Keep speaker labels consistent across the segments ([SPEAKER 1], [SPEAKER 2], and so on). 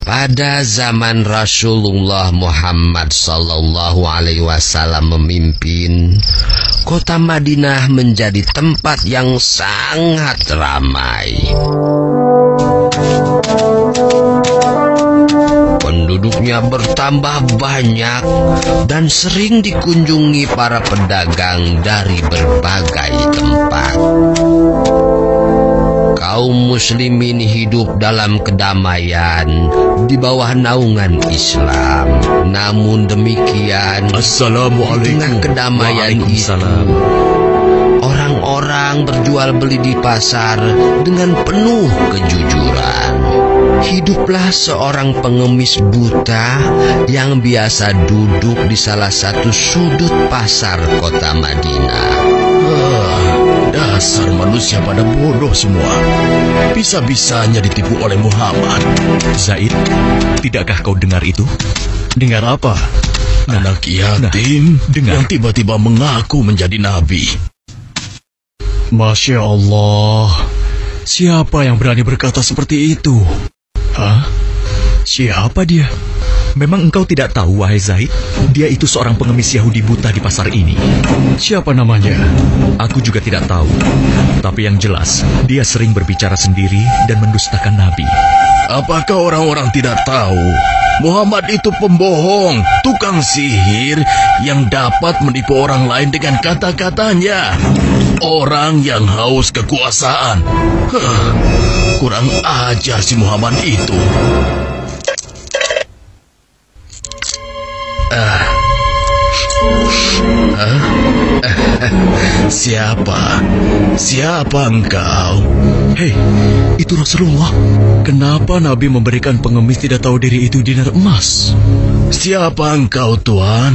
[SPEAKER 1] Pada zaman Rasulullah Muhammad sallallahu alaihi wasallam memimpin, kota Madinah menjadi tempat yang sangat ramai. Penduduknya bertambah banyak dan sering dikunjungi para pedagang dari berbagai tempat. Kaum muslimin hidup dalam kedamaian di bawah naungan Islam. Namun demikian,
[SPEAKER 2] Assalamualaikum.
[SPEAKER 1] di tengah kedamaian itu, orang-orang berjual beli di pasar dengan penuh kejujuran. Hiduplah seorang pengemis buta yang biasa duduk di salah satu sudut pasar kota Madinah.
[SPEAKER 2] Dasar manusia pada bodoh semua. Bisa-bisanya ditipu oleh Muhammad.
[SPEAKER 3] Zaid, tidakkah kau dengar itu?
[SPEAKER 2] Dengar apa? Anak yatim
[SPEAKER 3] dengar.
[SPEAKER 2] yang tiba-tiba mengaku menjadi nabi.
[SPEAKER 3] Masya Allah. Siapa yang berani berkata seperti itu? Hah? Siapa dia? Memang engkau tidak tahu, wahai Zaid? Dia itu seorang pengemis Yahudi buta di pasar ini. Siapa namanya? Aku juga tidak tahu. Tapi yang jelas, dia sering berbicara sendiri dan mendustakan Nabi.
[SPEAKER 2] Apakah orang-orang tidak tahu? Muhammad itu pembohong, tukang sihir yang dapat menipu orang lain dengan kata-katanya. Orang yang haus kekuasaan. Kurang ajar si Muhammad itu. Siapa engkau?
[SPEAKER 3] Hei, itu Rasulullah. Kenapa Nabi memberikan pengemis tidak tahu diri itu dinar emas?
[SPEAKER 2] Siapa engkau, Tuan?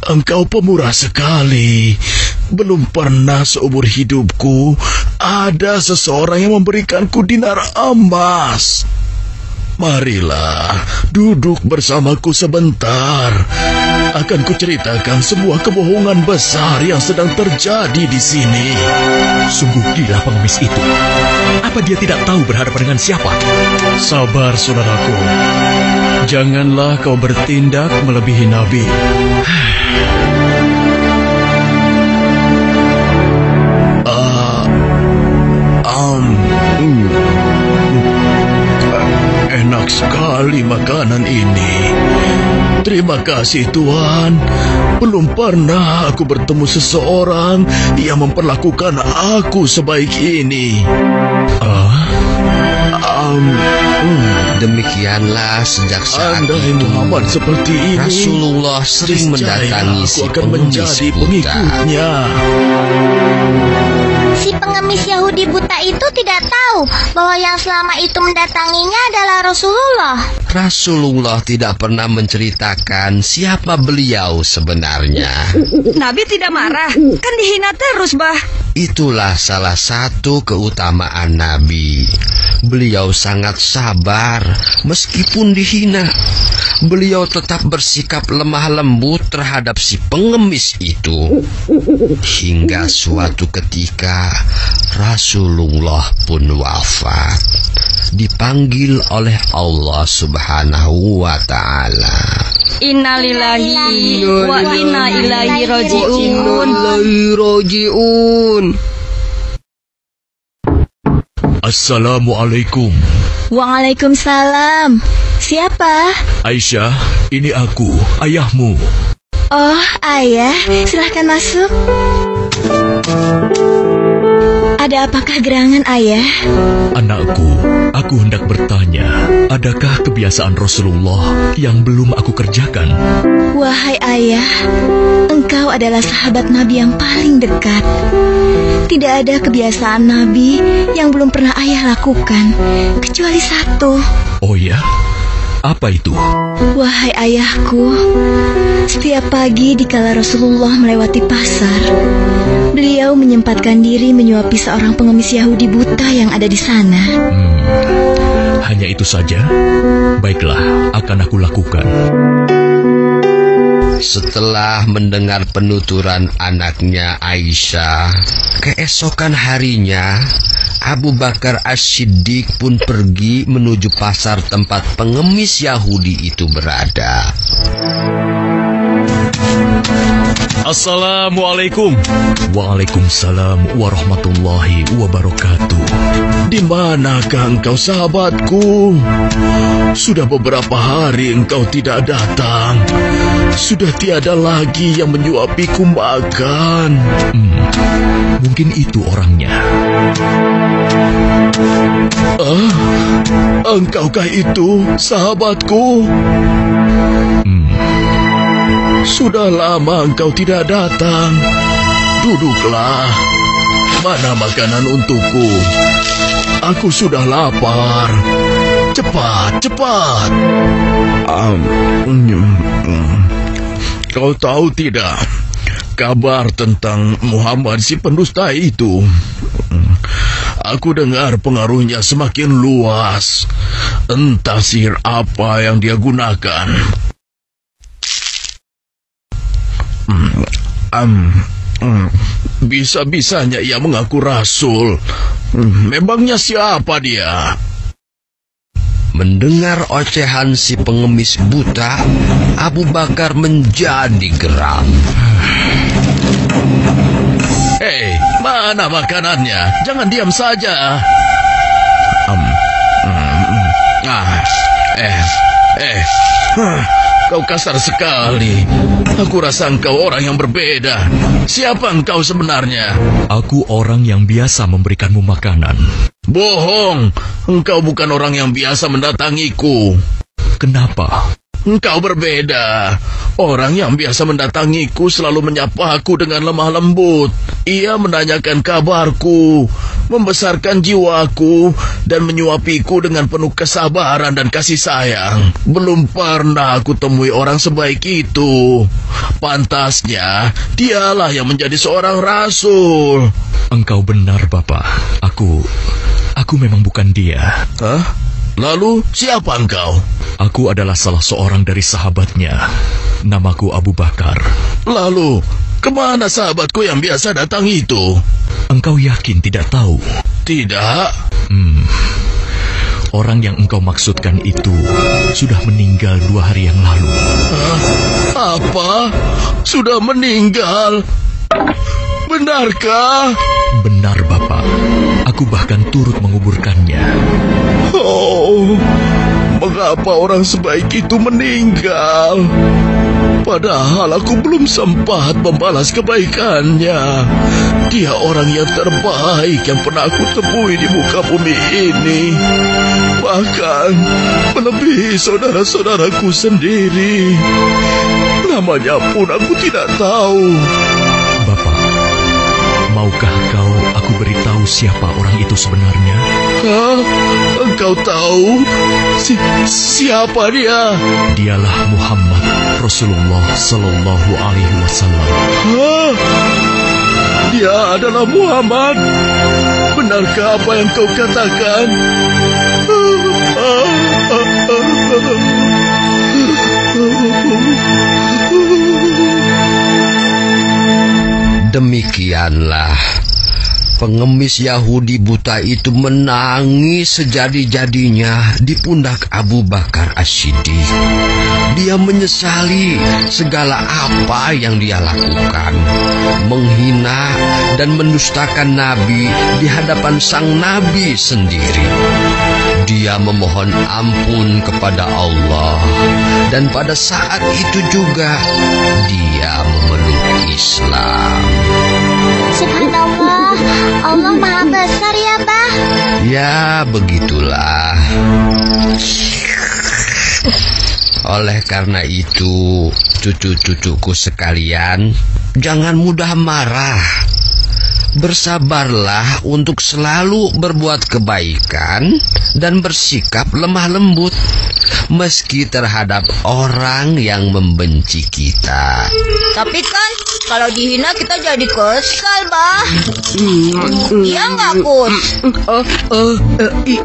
[SPEAKER 2] Engkau pemurah sekali. Belum pernah seumur hidupku ada seseorang yang memberikanku dinar emas. Marilah, duduk bersamaku sebentar. Akan kuceritakan sebuah kebohongan besar yang sedang terjadi di sini.
[SPEAKER 3] Sungguh gila pengemis itu. Apa dia tidak tahu berhadapan dengan siapa? Sabar, saudaraku. Janganlah kau bertindak melebihi Nabi.
[SPEAKER 2] Enak sekali makanan ini. Terima kasih, Tuan. Belum pernah aku bertemu seseorang yang memperlakukan aku sebaik ini.
[SPEAKER 1] Demikianlah sejak saat
[SPEAKER 2] Andai
[SPEAKER 1] itu
[SPEAKER 2] Muhammad seperti ini,
[SPEAKER 1] Rasulullah sering mendatangi si
[SPEAKER 2] aku akan
[SPEAKER 1] pengemis
[SPEAKER 2] menjadi
[SPEAKER 1] buta.
[SPEAKER 2] pengikutnya.
[SPEAKER 4] Si pengemis Yahudi buta itu tidak tahu bahwa yang selama itu mendatanginya adalah Rasulullah.
[SPEAKER 1] Rasulullah tidak pernah menceritakan siapa beliau sebenarnya.
[SPEAKER 5] Nabi tidak marah, kan dihina terus, Bah.
[SPEAKER 1] Itulah salah satu keutamaan Nabi. Beliau sangat sabar meskipun dihina. Beliau tetap bersikap lemah lembut terhadap si pengemis itu. Hingga suatu ketika Rasulullah pun wafat, dipanggil oleh Allah Subhanahu wa ta'ala.
[SPEAKER 5] Innalillahi wa inna ilaihi raji'un.
[SPEAKER 2] Assalamualaikum.
[SPEAKER 4] Waalaikumsalam. Siapa?
[SPEAKER 2] Aisyah, ini aku, ayahmu.
[SPEAKER 4] Oh, ayah, silahkan masuk. Ada apakah gerangan, ayah?
[SPEAKER 3] Anakku, aku hendak bertanya, adakah kebiasaan Rasulullah yang belum aku kerjakan?
[SPEAKER 4] Wahai ayah, engkau adalah sahabat Nabi yang paling dekat. Tidak ada kebiasaan Nabi yang belum pernah ayah lakukan, kecuali satu.
[SPEAKER 3] Oh ya? Apa itu?
[SPEAKER 4] Wahai ayahku, setiap pagi dikala Rasulullah melewati pasar, beliau menyempatkan diri menyuapi seorang pengemis Yahudi buta yang ada di sana.
[SPEAKER 3] Hanya itu saja? Baiklah, akan aku lakukan.
[SPEAKER 1] Setelah mendengar penuturan anaknya Aisyah, keesokan harinya Abu Bakar As-Siddiq pun pergi menuju pasar tempat pengemis Yahudi itu berada.
[SPEAKER 3] Assalamualaikum. Waalaikumsalam warahmatullahi wabarakatuh.
[SPEAKER 2] Di manakah engkau, sahabatku? Sudah beberapa hari engkau tidak datang. Sudah tiada lagi yang menyuapiku makan.
[SPEAKER 3] Mungkin itu orangnya.
[SPEAKER 2] Engkaukah itu, sahabatku? Sudah lama engkau tidak datang. Duduklah. Mana makanan untukku? Aku sudah lapar. Cepat, cepat. Kau tahu tidak kabar tentang Muhammad si pendusta itu? Aku dengar pengaruhnya semakin luas. Entah sihir apa yang dia gunakan. Bisa-bisanya ia mengaku rasul. Memangnya siapa dia?
[SPEAKER 1] Mendengar ocehan si pengemis buta, Abu Bakar menjadi geram.
[SPEAKER 2] Hei, mana makanannya? Jangan diam saja. Kau kasar sekali. Aku rasa engkau orang yang berbeda. Siapa engkau sebenarnya?
[SPEAKER 3] Aku orang yang biasa memberikanmu makanan.
[SPEAKER 2] Bohong. Engkau bukan orang yang biasa mendatangiku.
[SPEAKER 3] Kenapa?
[SPEAKER 2] Engkau berbeda. Orang yang biasa mendatangiku selalu menyapaku dengan lemah lembut. Ia menanyakan kabarku, membesarkan jiwaku, dan menyuapiku dengan penuh kesabaran dan kasih sayang. Belum pernah aku temui orang sebaik itu. Pantasnya, dialah yang menjadi seorang rasul.
[SPEAKER 3] Engkau benar, Bapak. Aku memang bukan dia.
[SPEAKER 2] Hah? Lalu, siapa engkau?
[SPEAKER 3] Aku adalah salah seorang dari sahabatnya. Namaku Abu Bakar.
[SPEAKER 2] Lalu, kemana sahabatku yang biasa datang itu?
[SPEAKER 3] Engkau yakin tidak tahu?
[SPEAKER 2] Tidak.
[SPEAKER 3] Orang yang engkau maksudkan itu sudah meninggal 2 hari yang lalu.
[SPEAKER 2] Apa? Sudah meninggal? Benarkah?
[SPEAKER 3] Benar, Bapak. Aku bahkan turut menguburkannya.
[SPEAKER 2] Oh, mengapa orang sebaik itu meninggal? Padahal aku belum sempat membalas kebaikannya. Dia orang yang terbaik yang pernah aku temui di muka bumi ini. Bahkan melebihi saudara-saudaraku sendiri. Namanya pun aku tidak tahu.
[SPEAKER 3] Bapak, maukah aku beritahu siapa orang itu sebenarnya?
[SPEAKER 2] Hah? Engkau tahu? Siapa dia?
[SPEAKER 3] Dialah Muhammad Rasulullah Sallallahu Alaihi Wasallam.
[SPEAKER 2] Hah? Dia adalah Muhammad? Benarkah apa yang kau katakan?
[SPEAKER 1] Demikianlah pengemis Yahudi buta itu menangis sejadi-jadinya di pundak Abu Bakar As-Siddiq. Dia menyesali segala apa yang dia lakukan, menghina dan mendustakan Nabi di hadapan sang Nabi sendiri. Dia memohon ampun kepada Allah, dan pada saat itu juga dia memeluk Islam.
[SPEAKER 4] Subhanallah, Allah Maha Besar ya, Bah.
[SPEAKER 1] Ya, begitulah. Oleh karena itu, cucu-cucuku sekalian, jangan mudah marah. Bersabarlah untuk selalu berbuat kebaikan dan bersikap lemah lembut, meski terhadap orang yang membenci kita.
[SPEAKER 5] Tapi kan kalau dihina kita jadi kesal, Bah. Iya nggak, Kus?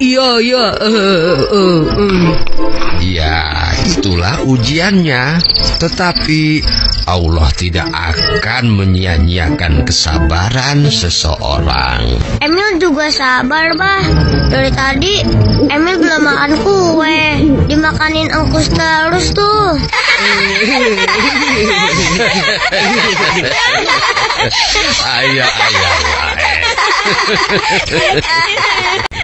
[SPEAKER 6] Iya.
[SPEAKER 1] Ya, itulah ujiannya. Tetapi Allah tidak akan menyia-nyiakan kesabaran seseorang.
[SPEAKER 6] Emil juga sabar, Bah. Dari tadi Emil belum makan kue. Dimakanin engkus terus tuh.
[SPEAKER 1] Ayo.